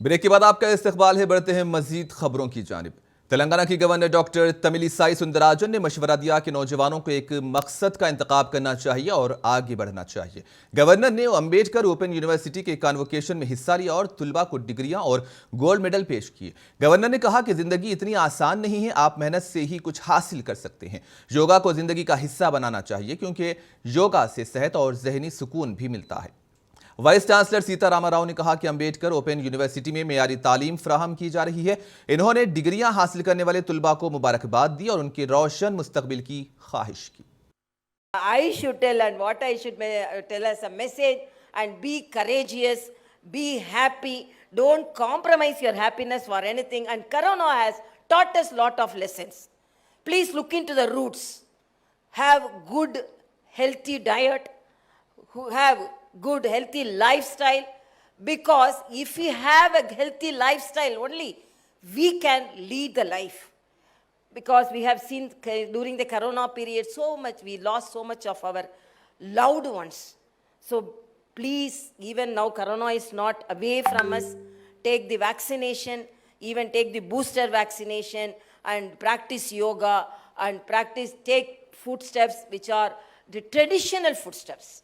Break के बाद आपका इस्तकबाल है। बढ़ते हैं मजीद खबरों की जानिब। तेलंगाना की गवर्नर डॉक्टर तमिलिसाई सुंदराजन ने मशवरा दिया कि नौजवानों को एक मकसद का इंतखाब करना चाहिए और आगे बढ़ना चाहिए। गवर्नर ने अम्बेडकर ओपन यूनिवर्सिटी के कॉन्वोकेशन में हिस्सा लिया और तुलबा को डिग्रियां और गोल्ड मेडल पेश किए। गवर्नर ने कहा कि जिंदगी इतनी आसान नहीं है, आप मेहनत से ही कुछ हासिल कर सकते हैं। योगा को जिंदगी का हिस्सा बनाना चाहिए क्योंकि योगा से सेहत और जहनी सुकून भी मिलता है। वाइस चांसलर सीतारामा राव ने कहा कि अम्बेडकर ओपन यूनिवर्सिटी में मेयारी तालीम फ्राहम की जा रही है। इन्होंने डिग्रियां हासिल करने वाले तुलबा को मुबारकबाद दी और उनके रोशन मुस्तकबिल की ख्वाहिश की। I should tell and what I should tell as a message and be courageous, be happy, don't compromise your happiness for anything, and Corona has taught us lot of lessons. Please look into the roots. Have good healthy diet, who have good healthy lifestyle, because if we have a healthy lifestyle only we can lead the life. Because we have seen during the corona period so much, we lost so much of our loved ones. So please, even now corona is not away from us, take the vaccination, even take the booster vaccination and practice yoga and take footsteps which are the traditional footsteps,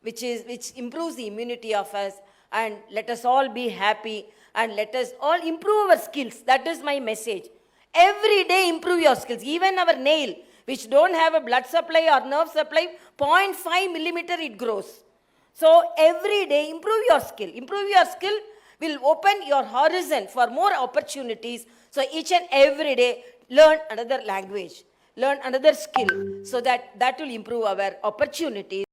which improves the immunity of us, and let us all be happy and let us all improve our skills. That is my message. Every day improve your skills. Even our nail, which don't have a blood supply or nerve supply, 0.5 millimeter it grows. So every day improve your skill. Improve your skill will open your horizon for more opportunities. So each and every day learn another language, learn another skill, so that will improve our opportunities.